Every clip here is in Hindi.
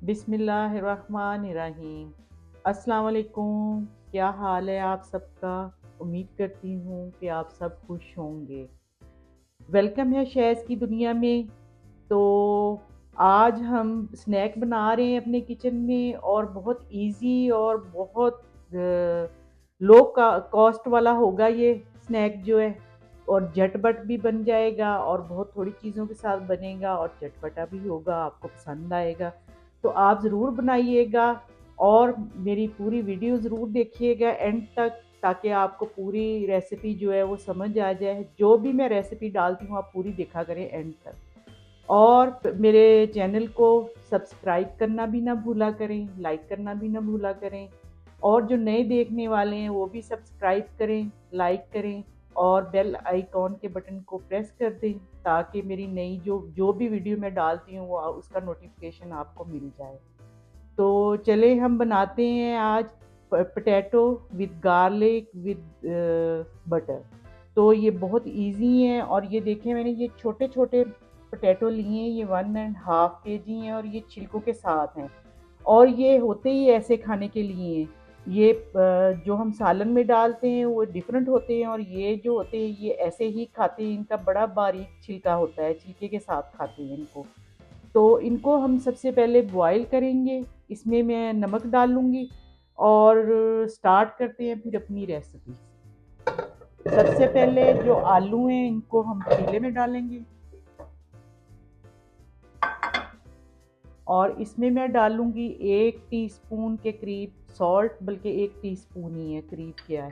बिस्मिल्लाहिर्रहमानिर्रहीम। अस्सलाम वालेकुम। क्या हाल है आप सबका? उम्मीद करती हूँ कि आप सब खुश होंगे। वेलकम है शेज़ की दुनिया में। तो आज हम स्नैक बना रहे हैं अपने किचन में, और बहुत इजी और बहुत लो का कॉस्ट वाला होगा ये स्नैक जो है। और झटपट भी बन जाएगा और बहुत थोड़ी चीज़ों के साथ बनेगा और चटपटा भी होगा, आपको पसंद आएगा। तो आप ज़रूर बनाइएगा और मेरी पूरी वीडियो ज़रूर देखिएगा एंड तक, ताकि आपको पूरी रेसिपी जो है वो समझ आ जाए। जो भी मैं रेसिपी डालती हूँ आप पूरी देखा करें एंड तक। और मेरे चैनल को सब्सक्राइब करना भी ना भूला करें, लाइक करना भी ना भूला करें। और जो नए देखने वाले हैं वो भी सब्सक्राइब करें, लाइक करें और बेल आइकॉन के बटन को प्रेस कर दें, ताकि मेरी नई जो जो भी वीडियो मैं डालती हूँ वो उसका नोटिफिकेशन आपको मिल जाए। तो चले हम बनाते हैं आज potato with garlic with butter. तो ये बहुत इजी है। और ये देखें, मैंने ये छोटे छोटे पोटैटो लिए हैं, ये 1.5 kg हैं और ये छिलकों के साथ हैं। और ये होते ही ऐसे खाने के लिए हैं। ये जो हम सालन में डालते हैं वो डिफरेंट होते हैं, और ये जो होते हैं ये ऐसे ही खाते हैं। इनका बड़ा बारीक छिलका होता है, छिलके के साथ खाते हैं इनको। तो इनको हम सबसे पहले बॉईल करेंगे। इसमें मैं नमक डालूँगी और स्टार्ट करते हैं फिर अपनी रेसिपी। सबसे पहले जो आलू हैं इनको हम पतीले में डालेंगे, और इसमें मैं डालूँगी 1 टीस्पून के करीब सॉल्ट, बल्कि 1 टीस्पून ही है, करीब क्या है।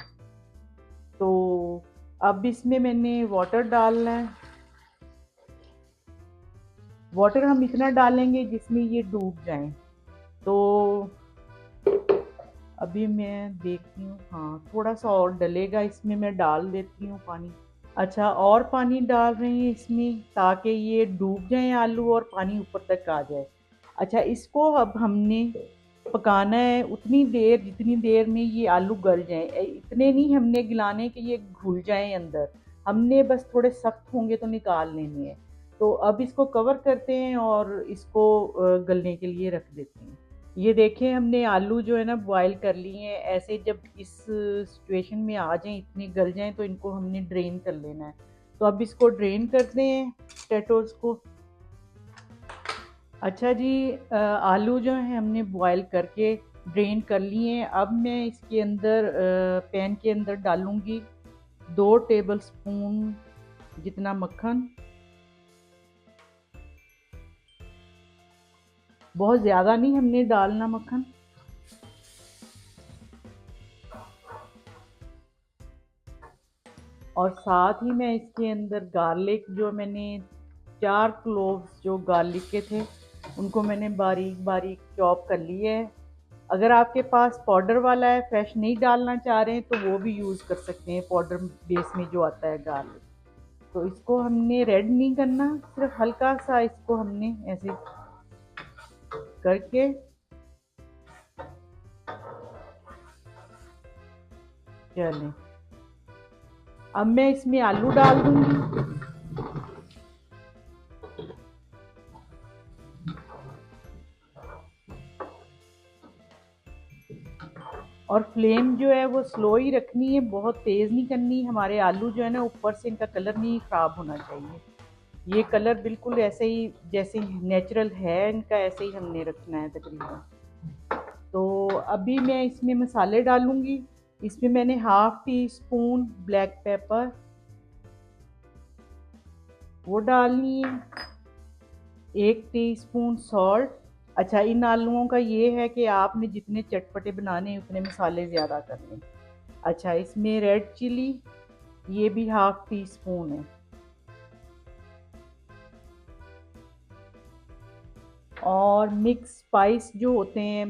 तो अब इसमें मैंने वाटर डालना है। वाटर हम इतना डालेंगे जिसमें ये डूब जाएँ। तो अभी मैं देखती हूँ, हाँ थोड़ा सा और डलेगा, इसमें मैं डाल देती हूँ पानी। अच्छा, और पानी डाल रहे हैं इसमें ताकि ये डूब जाए आलू और पानी ऊपर तक आ जाए। अच्छा, इसको अब हमने पकाना है उतनी देर जितनी देर में ये आलू गल जाएं। इतने नहीं हमने गलाने कि ये घुल जाएं अंदर, हमने बस थोड़े सख्त होंगे तो निकाल लेने हैं। तो अब इसको कवर करते हैं और इसको गलने के लिए रख देते हैं। ये देखें, हमने आलू जो है ना बॉयल कर लिए हैं। ऐसे जब इस सिचुएशन में आ जाएं, इतने गल जाएं, तो इनको हमने ड्रेन कर लेना है। तो अब इसको ड्रेन करते हैं पोटैटोज़ को। अच्छा जी, आलू जो है हमने बॉयल करके ड्रेन कर लिए हैं। अब मैं इसके अंदर पैन के अंदर डालूँगी 2 टेबलस्पून जितना मक्खन। बहुत ज़्यादा नहीं हमने डालना मक्खन। और साथ ही मैं इसके अंदर गार्लिक, जो मैंने 4 क्लोव्स जो गार्लिक के थे उनको मैंने बारीक बारीक चॉप कर लिए है। अगर आपके पास पाउडर वाला है, फ्रेश नहीं डालना चाह रहे हैं, तो वो भी यूज़ कर सकते हैं, पाउडर बेस में जो आता है गार्लिक। तो इसको हमने रेड नहीं करना, सिर्फ हल्का सा इसको हमने ऐसे करके, चलें अब मैं इसमें आलू डाल दूंगी। और फ्लेम जो है वो स्लो ही रखनी है, बहुत तेज़ नहीं करनी। हमारे आलू जो है ना ऊपर से इनका कलर नहीं ख़राब होना चाहिए। ये कलर बिल्कुल ऐसे ही जैसे नेचुरल है इनका, ऐसे ही हमने रखना है तकरीबन। तो अभी मैं इसमें मसाले डालूंगी। इसमें मैंने 1/2 टीस्पून ब्लैक पेपर वो डालनी है, 1 टीस्पून सॉल्ट। अच्छा, इन आलूओं का ये है कि आपने जितने चटपटे बनाने हैं उतने मसाले ज़्यादा करने। अच्छा, इसमें रेड चिली ये भी 1/2 टीस्पून है। और मिक्स स्पाइस जो होते हैं,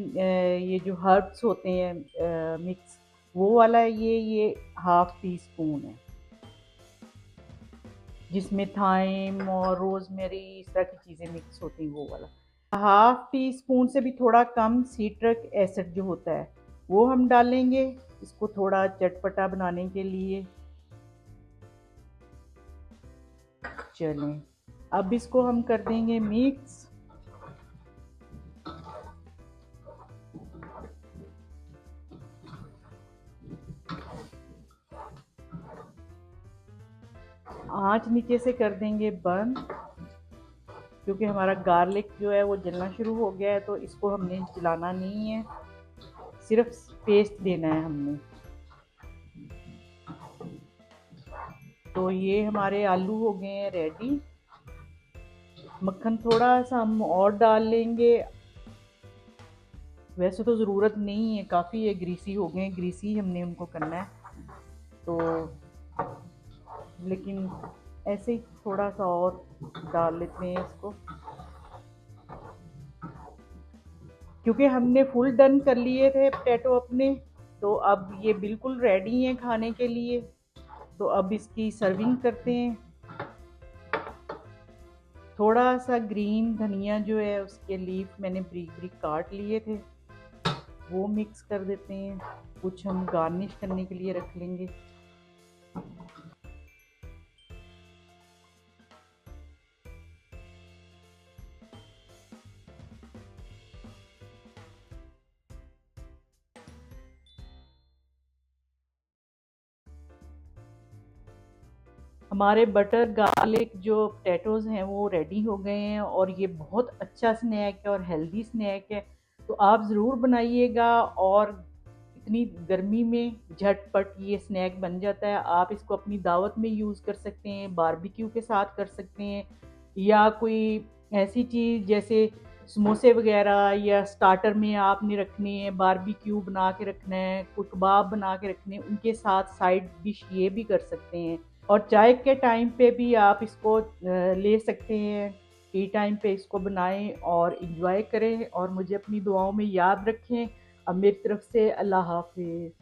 ये जो हर्ब्स होते हैं मिक्स, वो वाला ये 1/2 टीस्पून है, जिसमें थाइम और रोज़मेरी इस तरह की चीज़ें मिक्स होती हैं, वो वाला। 1/2 टीस्पून से भी थोड़ा कम सिट्रिक एसिड जो होता है वो हम डालेंगे, इसको थोड़ा चटपटा बनाने के लिए। चलें अब इसको हम कर देंगे मिक्स। आंच नीचे से कर देंगे बंद, क्योंकि हमारा गार्लिक जो है वो जलना शुरू हो गया है, तो इसको हमने जलाना नहीं है, सिर्फ पेस्ट देना है हमने। तो ये हमारे आलू हो गए हैं रेडी। मक्खन थोड़ा सा हम और डाल लेंगे, वैसे तो ज़रूरत नहीं है, काफ़ी है, ग्रीसी हो गए, ग्रीसी हमने उनको करना है तो, लेकिन ऐसे ही थोड़ा सा और डाल लेते हैं इसको, क्योंकि हमने फुल डन कर लिए थे पोटैटो अपने। तो अब ये बिल्कुल रेडी हैं खाने के लिए। तो अब इसकी सर्विंग करते हैं। थोड़ा सा ग्रीन धनिया जो है उसके लीफ मैंने ब्रीक ब्रीक काट लिए थे, वो मिक्स कर देते हैं। कुछ हम गार्निश करने के लिए रख लेंगे। हमारे बटर गार्लिक जो पोटैटोज़ हैं वो रेडी हो गए हैं, और ये बहुत अच्छा स्नैक है और हेल्दी स्नैक है। तो आप ज़रूर बनाइएगा, और इतनी गर्मी में झटपट ये स्नैक बन जाता है। आप इसको अपनी दावत में यूज़ कर सकते हैं, बारबेक्यू के साथ कर सकते हैं, या कोई ऐसी चीज़ जैसे समोसे वगैरह या स्टार्टर में आपने रखने हैं, बारबेक्यू बना के रखना है, कोई कबाब बना के रखने हैं, उनके साथ साइड डिश ये भी कर सकते हैं। और चाय के टाइम पे भी आप इसको ले सकते हैं। टी टाइम पे इसको बनाएं और इंजॉय करें, और मुझे अपनी दुआओं में याद रखें। अब मेरी तरफ से अल्लाह हाफिज़।